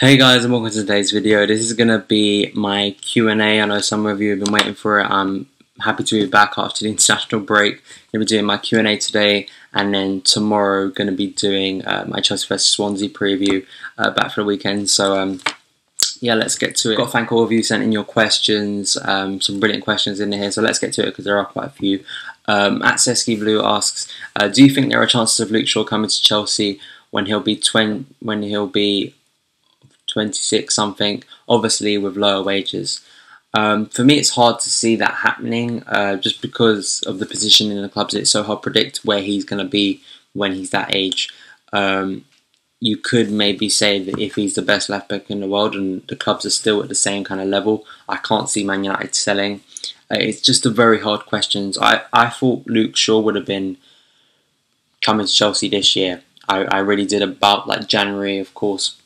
Hey guys, and welcome to today's video. This is going to be my Q&A. I know some of you have been waiting for it. I'm happy to be back after the international break. I'm going to be doing my Q&A today, and then tomorrow going to be doing my Chelsea vs Swansea preview back for the weekend. So yeah, let's get to it. Got to thank all of you who sent in your questions. Some brilliant questions in here, so let's get to it because there are quite a few. At Seski Blue asks, do you think there are chances of Luke Shaw coming to Chelsea when he'll be 26 something, obviously with lower wages? For me, it's hard to see that happening, just because of the position in the clubs. It's so hard to predict where he's going to be when he's that age. You could maybe say that if he's the best left back in the world and the clubs are still at the same kind of level, I can't see Man United selling. It's just a very hard question. I thought Luke Shaw would have been coming to Chelsea this year. I really did, about like January, of course.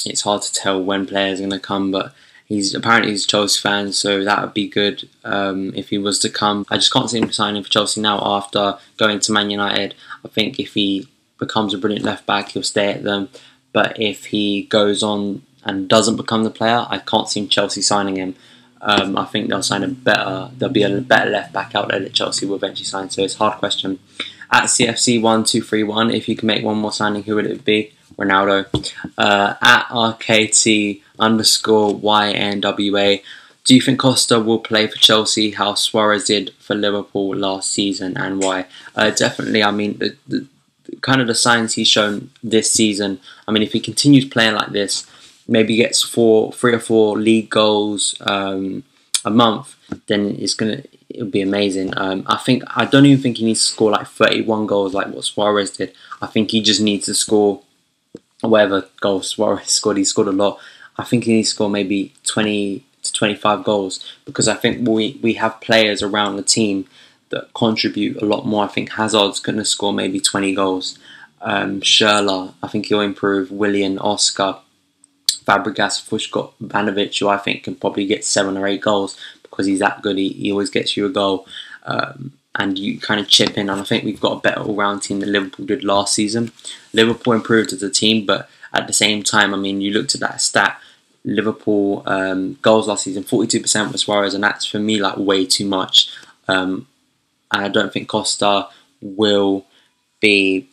It's hard to tell when players are going to come, but he's a Chelsea fan, so that would be good if he was to come. I just can't see him signing for Chelsea now after going to Man United. I think if he becomes a brilliant left back, he'll stay at them. But if he goes on and doesn't become the player, I can't see Chelsea signing him. I think there'll be a better left back out there that Chelsea will eventually sign. So it's a hard question. At CFC1231, if you can make one more signing, who would it be? Ronaldo. At RKT_YNWA, do you think Costa will play for Chelsea how Suarez did for Liverpool last season, and why? Definitely. I mean, the kind of the signs he's shown this season. I mean, if he continues playing like this, maybe gets 3 or 4 league goals a month, then it'll be amazing. I don't even think he needs to score like 31 goals like what Suarez did. I think he just needs to score whatever goals Suarez scored. He scored a lot. I think he needs to score maybe 20 to 25 goals, because I think we have players around the team that contribute a lot more. I think Hazard's going to score maybe 20 goals. Schürrle, I think he'll improve. Willian, Oscar, Fabregas, Fushkot, Ivanovic, who I think can probably get 7 or 8 goals because he's that good. He always gets you a goal. And you kind of chip in, and I think we've got a better all-round team than Liverpool did last season. Liverpool improved as a team, but at the same time, I mean, you looked at that stat, Liverpool goals last season, 42% for Suarez, and that's for me like way too much. And I don't think Costa will be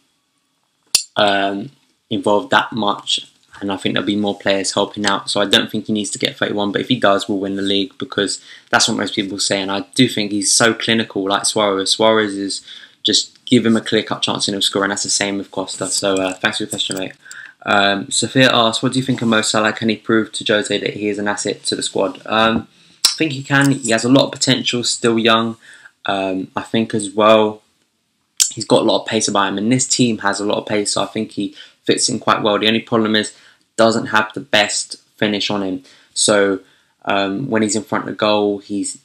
involved that much, and I think there'll be more players helping out. So I don't think he needs to get 31, but if he does, we'll win the league, because that's what most people say. And I do think he's so clinical, like Suarez. Suarez is just give him a clear-cut chance and he'll score, and that's the same with Costa. So thanks for your question, mate. Sophia asks, what do you think of Mo Salah? Can he prove to Jose that he is an asset to the squad? I think he can. He has a lot of potential, still young. I think as well, he's got a lot of pace about him, and this team has a lot of pace, so I think he fits in quite well. The only problem is, doesn't have the best finish on him. So when he's in front of goal, he's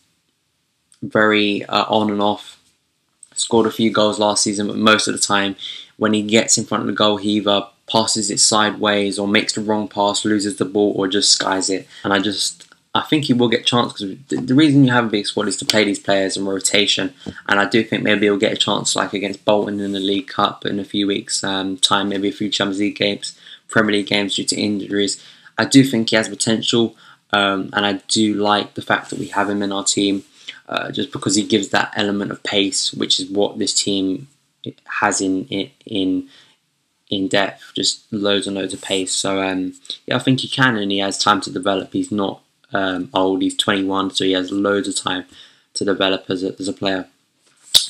very on and off. Scored a few goals last season, but most of the time when he gets in front of the goal, he either passes it sideways or makes the wrong pass, loses the ball, or just skies it. And I think he will get a chance, because the reason you have a big squad is to play these players in rotation. And I do think maybe he'll get a chance like against Bolton in the League Cup in a few weeks' time, maybe a few Champions League games, Premier League games due to injuries. I do think he has potential, and I do like the fact that we have him in our team, just because he gives that element of pace, which is what this team has in depth, just loads and loads of pace. So yeah, I think he can, and he has time to develop. He's not old, he's 21, so he has loads of time to develop as a player.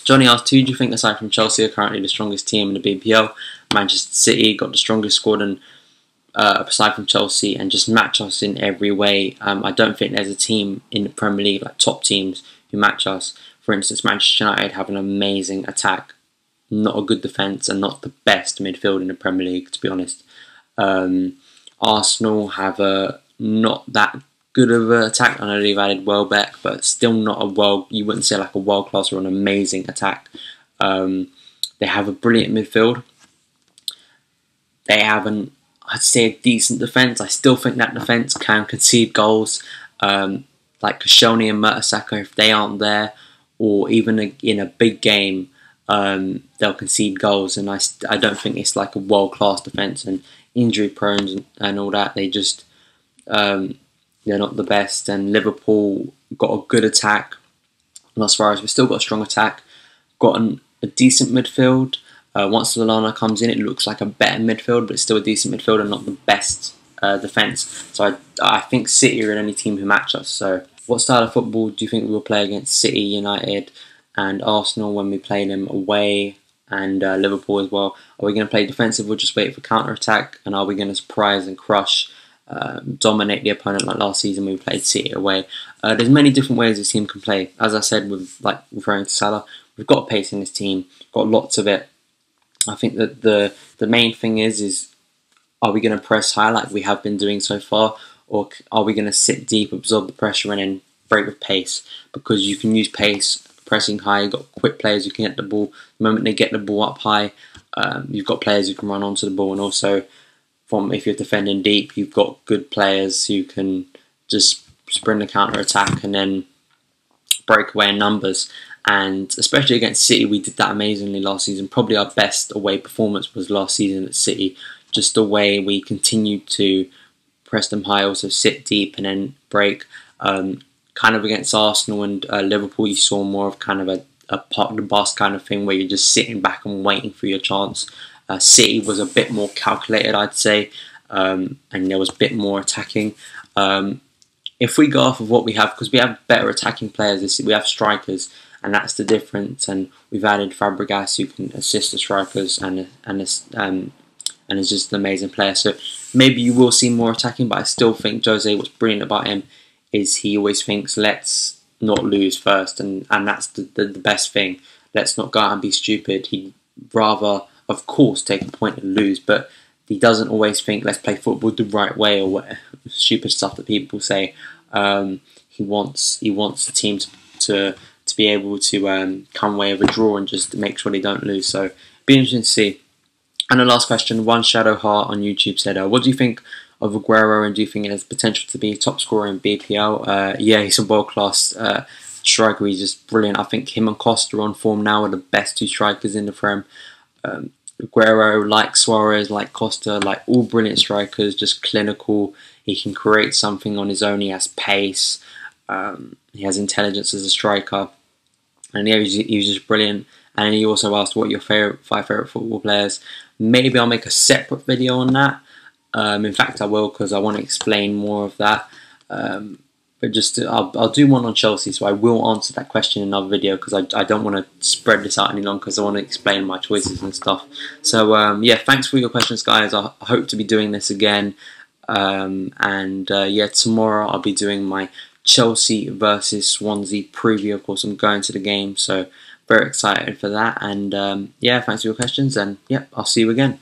Johnny asked, who do you think aside from Chelsea are currently the strongest team in the BPL? Manchester City got the strongest squad, and aside from Chelsea, and just match us in every way. I don't think there's a team in the Premier League, like top teams, who match us. For instance, Manchester United have an amazing attack, not a good defence, and not the best midfield in the Premier League, to be honest. Arsenal have a not that good of an attack. I know they've added Welbeck, but still not you wouldn't say like a world class or an amazing attack. They have a brilliant midfield. They have I'd say a decent defence. I still think that defence can concede goals. Like Koscielny and Mertesacker, if they aren't there, or even in a big game, they'll concede goals. And I don't think it's like a world class defence. And injury prone and all that. They just they're not the best. And Liverpool got a good attack. Not Suarez, we've still got a strong attack. Got a decent midfield. Once Lallana comes in, it looks like a better midfield, but it's still a decent midfield and not the best defence. So I think City are the only team who match us. So what style of football do you think we will play against City, United and Arsenal when we play them away, and Liverpool as well? Are we going to play defensive or just wait for counter-attack? And are we going to surprise and crush, dominate the opponent like last season when we played City away? There's many different ways this team can play. As I said, with like referring to Salah, we've got pace in this team, got lots of it. I think that the main thing is are we going to press high like we have been doing so far, or are we going to sit deep, absorb the pressure, and then break with pace? Because you can use pace, pressing high. You've got quick players who can get the ball. The moment they get the ball up high, you've got players who can run onto the ball, and also if you're defending deep, you've got good players who can just sprint the counter attack and then break away in numbers. And especially against City, we did that amazingly last season. Probably our best away performance was last season at City. Just the way we continued to press them high, also sit deep and then break. Kind of against Arsenal and Liverpool, you saw more of kind of a part of the bus kind of thing where you're just sitting back and waiting for your chance. City was a bit more calculated, I'd say, and there was a bit more attacking. If we go off of what we have, because we have better attacking players, we have strikers, and that's the difference. And we've added Fabregas who can assist the strikers and is just an amazing player. So maybe you will see more attacking, but I still think Jose, what's brilliant about him is he always thinks, let's not lose first, and that's the best thing. Let's not go out and be stupid. He'd rather, of course, take a point and lose, but he doesn't always think, let's play football the right way, or what stupid stuff that people say. He wants the team to be able to come away with a draw and just make sure they don't lose. So be interesting to see. And the last question, One Shadow Heart on YouTube said, what do you think of Aguero, and do you think he has potential to be a top scorer in BPL? Yeah, he's a world-class striker. He's just brilliant. I think him and Costa on form now are the best two strikers in the Prem. Aguero, like Suarez, like Costa, like all brilliant strikers, just clinical. He can create something on his own. He has pace. He has intelligence as a striker. And yeah, he was just brilliant. And he also asked, what are your five favourite football players? Maybe I'll make a separate video on that. In fact, I will, because I want to explain more of that. But just I'll do one on Chelsea, so I will answer that question in another video, because I don't want to spread this out any longer, because I want to explain my choices and stuff. So yeah, thanks for your questions, guys. I hope to be doing this again. Yeah, tomorrow I'll be doing my Chelsea versus Swansea preview. Of course, I'm going to the game, so very excited for that. And yeah, thanks for your questions, and yeah, I'll see you again.